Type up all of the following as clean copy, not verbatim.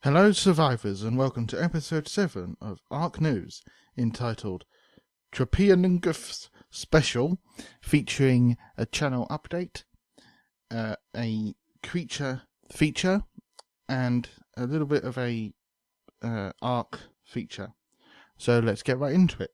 Hello survivors and welcome to episode 7 of Ark News, entitled Tropeognathus Special, featuring a channel update, a creature feature, and a little bit of a Ark feature. So let's get right into it.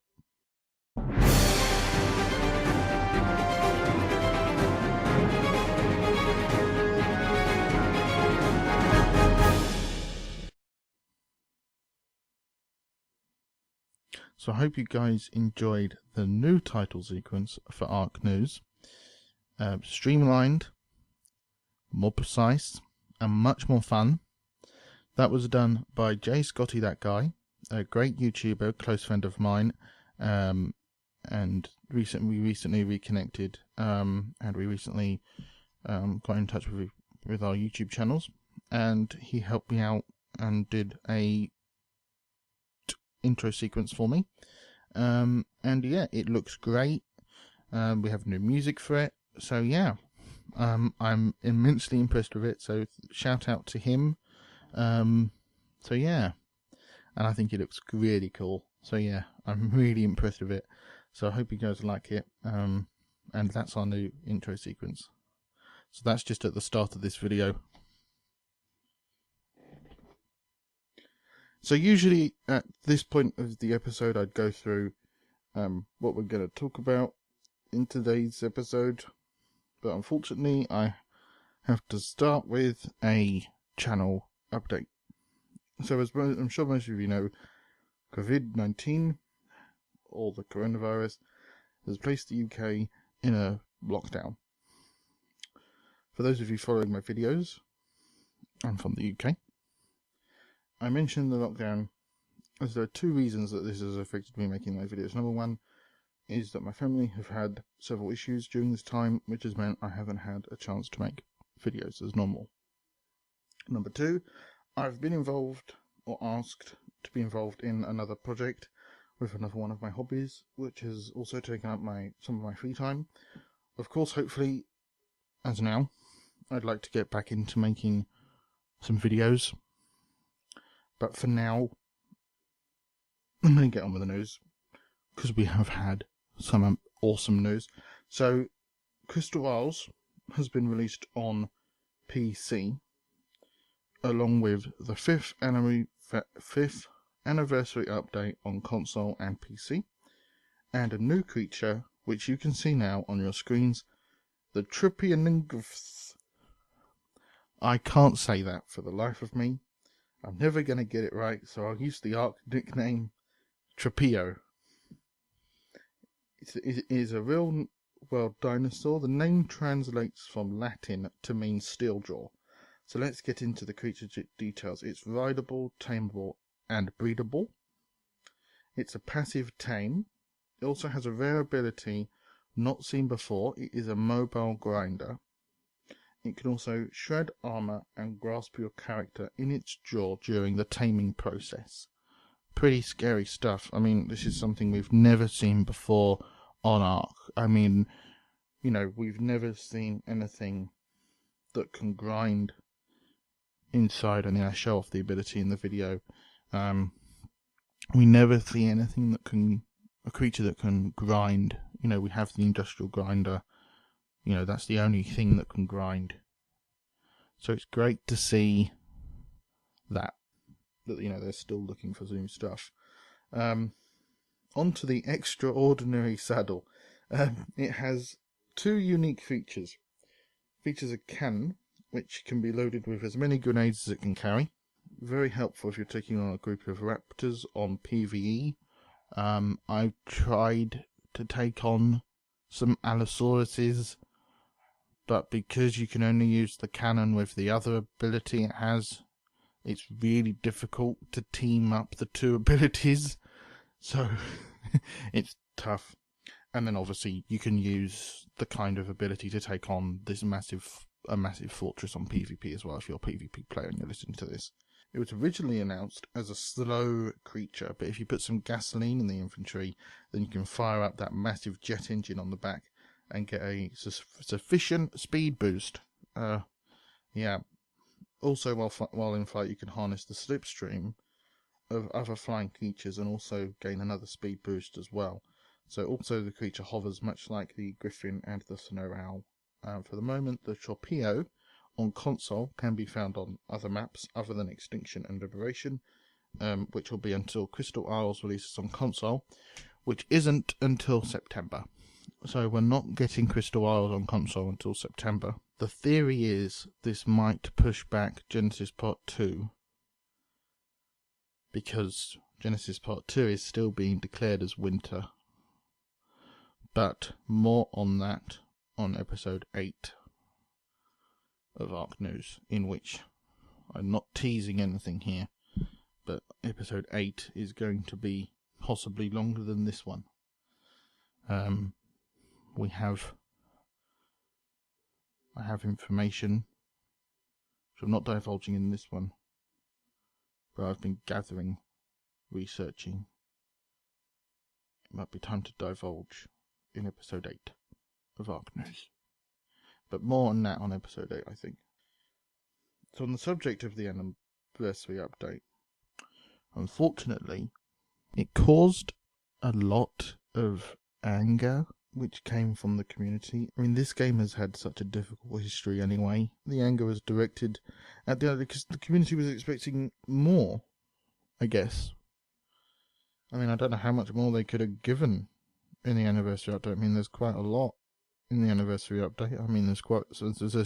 So I hope you guys enjoyed the new title sequence for Ark News. Streamlined, more precise, and much more fun. That was done by J Scotty That Guy, a great YouTuber, close friend of mine, and we recently reconnected, and we recently got in touch with our YouTube channels, and he helped me out and did a intro sequence for me, and yeah, it looks great. We have new music for it, so yeah, I'm immensely impressed with it, so shout out to him. So yeah, and I think it looks really cool, so yeah, I'm really impressed with it, so I hope you guys like it. And that's our new intro sequence, so that's just at the start of this video. So usually at this point of the episode I'd go through what we're going to talk about in today's episode, but unfortunately I have to start with a channel update. So as I'm sure most of you know, COVID-19, or the coronavirus, has placed the UK in a lockdown. For those of you following my videos, I'm from the UK. I mentioned the lockdown as there are two reasons that this has affected me making my videos. Number one is that my family have had several issues during this time, which has meant I haven't had a chance to make videos as normal. Number two, I've been involved or asked to be involved in another project with another one of my hobbies, which has also taken up some of my free time. Of course, hopefully, as now, I'd like to get back into making some videos. But for now, I'm going to get on with the news, because we have had some awesome news. So, Crystal Isles has been released on PC, along with the 5th anniversary update on console and PC, and a new creature, which you can see now on your screens, the Tropeognathus. I can't say that for the life of me. I'm never going to get it right, so I'll use the Ark nickname Tropeo. It is a real world dinosaur. The name translates from Latin to mean steel jaw. So let's get into the creature details. It's rideable, tameable, and breedable. It's a passive tame. It also has a rare ability not seen before. It is a mobile grinder. It can also shred armor and grasp your character in its jaw during the taming process. Pretty scary stuff. I mean, this is something we've never seen before on Ark. I mean, you know, we've never seen anything that can grind inside. And I show off the ability in the video. We never see anything that can, a creature that can grind. You know, we have the industrial grinder. You know, that's the only thing that can grind. So it's great to see that you know, they're still looking for new stuff. Onto the extraordinary saddle. It has two unique features. Features a cannon, which can be loaded with as many grenades as it can carry. Very helpful if you're taking on a group of raptors on PvE. I've tried to take on some Allosauruses, but because you can only use the cannon with the other ability it has, it's really difficult to team up the two abilities, so it's tough. And then obviously you can use the kind of ability to take on this massive fortress on PvP as well, if you're a PvP player and you're listening to this. It was originally announced as a slow creature, but if you put some gasoline in the infantry, then you can fire up that massive jet engine on the back and get a sufficient speed boost. Yeah, Also, while in flight, you can harness the slipstream of other flying creatures and also gain another speed boost as well. So also the creature hovers much like the griffin and the snow owl. For the moment, the Tropeo on console can be found on other maps other than Extinction and Liberation, which will be until Crystal Isles releases on console, which isn't until September. So we're not getting Crystal Isles on console until September. The theory is this might push back Genesis Part 2, because Genesis Part 2 is still being declared as winter. But more on that on episode 8 of Ark News, in which I'm not teasing anything here, but episode 8 is going to be possibly longer than this one. I have information which I'm not divulging in this one, but I've been gathering, researching. It might be time to divulge in episode 8 of Ark News. But more on that on episode 8, I think. So on the subject of the anniversary update, unfortunately, it caused a lot of anger which came from the community. I mean, this game has had such a difficult history anyway. The anger was directed at the other, because the community was expecting more, I guess. I mean, I don't know how much more they could have given in the anniversary update. I mean, there's quite a lot in the anniversary update. I mean, there's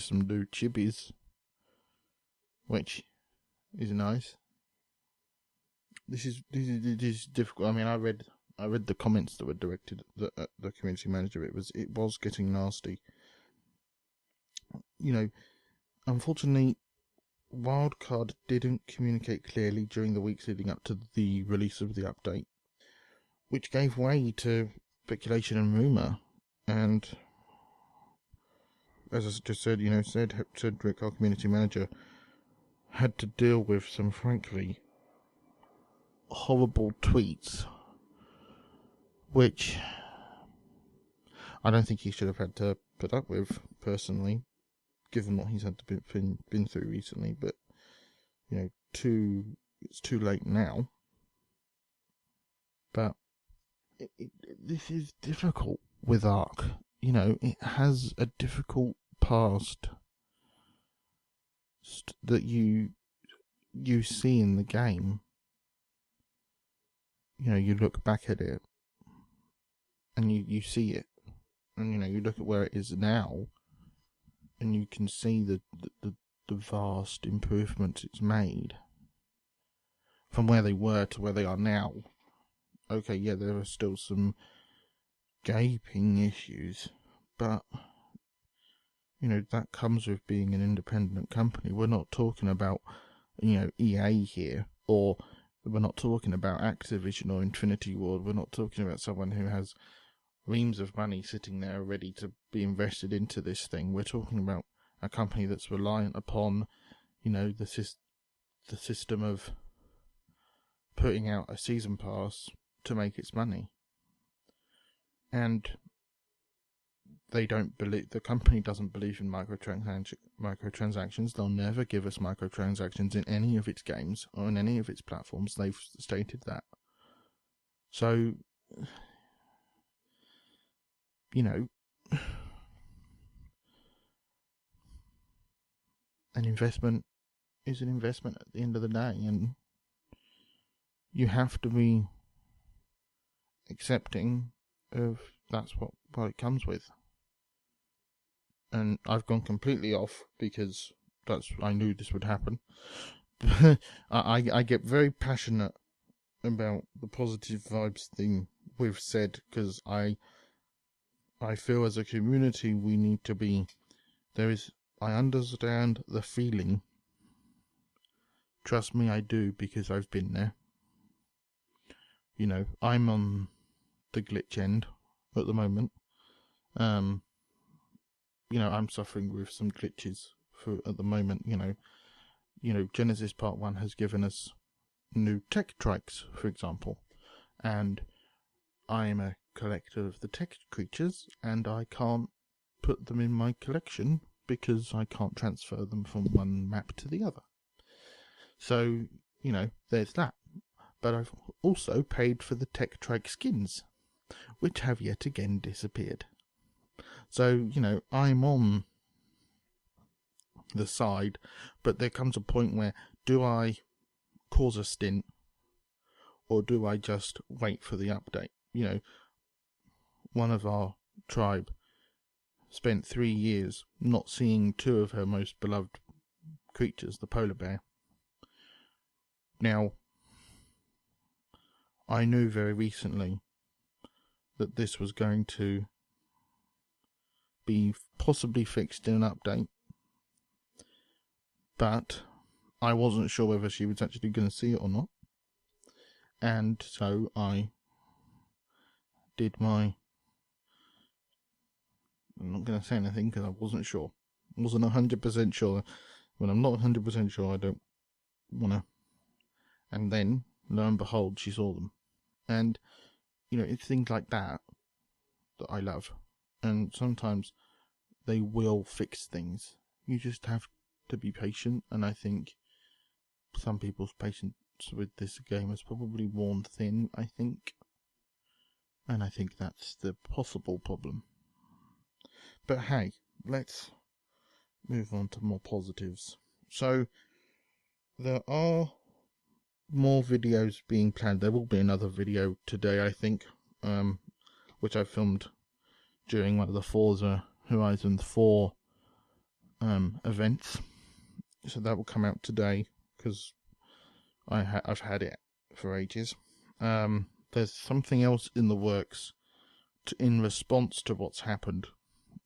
some new chibis, which is nice. This is difficult. I mean, I read the comments that were directed at the community manager. It was getting nasty. You know, unfortunately, Wildcard didn't communicate clearly during the weeks leading up to the release of the update, which gave way to speculation and rumour. And as I just said, Cedric, our community manager, had to deal with some frankly horrible tweets, which I don't think he should have had to put up with, personally, given what he's had to been through recently. But it's too late now. But this is difficult with Ark. It has a difficult past that you see in the game. You look back at it and you see it, and you look at where it is now, and you can see the vast improvements it's made from where they were to where they are now. Okay, yeah, there are still some gaping issues, but that comes with being an independent company. We're not talking about EA here, or we're not talking about Activision or Infinity Ward. We're not talking about someone who has reams of money sitting there ready to be invested into this thing. We're talking about a company that's reliant upon, the system of putting out a season pass to make its money. And the company doesn't believe in microtransactions. They'll never give us microtransactions in any of its games or in any of its platforms. They've stated that. So, an investment is an investment at the end of the day, and you have to be accepting of that's what it comes with. And I've gone completely off because I knew this would happen. I get very passionate about the positive vibes thing we've said, because I feel as a community we need to be. I understand the feeling. Trust me, I do, because I've been there. I'm on the glitch end at the moment. I'm suffering with some glitches at the moment. Genesis Part 1 has given us new tech trikes, for example, and I am a collector of the tech creatures, and I can't put them in my collection because I can't transfer them from one map to the other. So, you know, there's that. But I've also paid for the Tech Trike skins, which have yet again disappeared. So, you know, I'm on the side, but there comes a point where, do I cause a stint, or do I just wait for the update? You know, one of our tribe spent 3 years not seeing 2 of her most beloved creatures, the polar bear. Now, I knew very recently that this was going to be possibly fixed in an update, but I wasn't sure whether she was actually going to see it or not, and so I did my... I'm not going to say anything because I wasn't sure. I wasn't 100% sure. When I'm not 100% sure, I don't want to. And then, lo and behold, she saw them. And, you know, it's things like that that I love. And sometimes they will fix things. You just have to be patient. And I think some people's patience with this game is probably worn thin, I think. And I think that's the possible problem. But hey, let's move on to more positives. So, there are more videos being planned. There will be another video today, I think, which I filmed during one of the Forza Horizon 4 events. So that will come out today, because I've had it for ages. There's something else in the works in response to what's happened.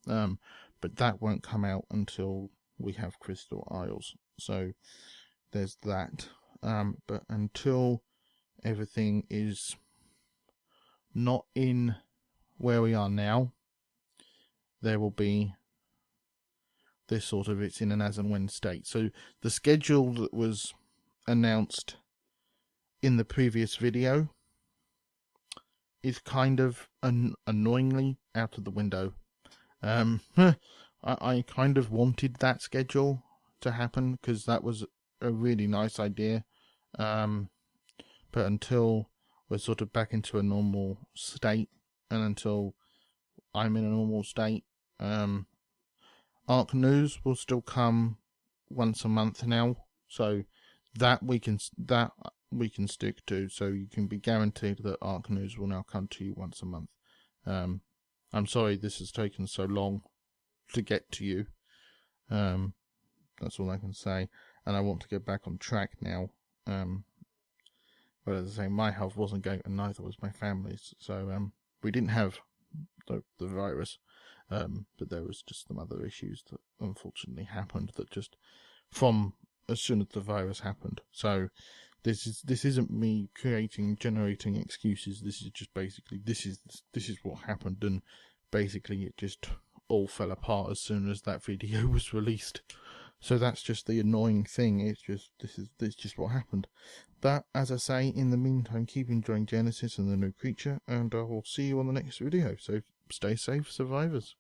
But that won't come out until we have Crystal Isles. So there's that. But until everything is not in where we are now, there will be this sort of, it's in an as and when state. So the schedule that was announced in the previous video is kind of annoyingly out of the window. I kind of wanted that schedule to happen because that was a really nice idea. But until we're sort of back into a normal state, and until I'm in a normal state, Ark News will still come once a month now. So that we can stick to. So you can be guaranteed that Ark News will now come to you once a month. I'm sorry this has taken so long to get to you. That's all I can say. And I want to get back on track now. But as I say, my health wasn't going, and neither was my family's. So we didn't have the virus, but there was just some other issues that unfortunately happened that just from as soon as the virus happened. So this isn't me generating excuses. This is just basically this is what happened, and basically it just all fell apart as soon as that video was released. So that's just the annoying thing. It's just this is just what happened. But as I say, in the meantime, keep enjoying Genesis and the new creature, and I will see you on the next video. So stay safe, survivors.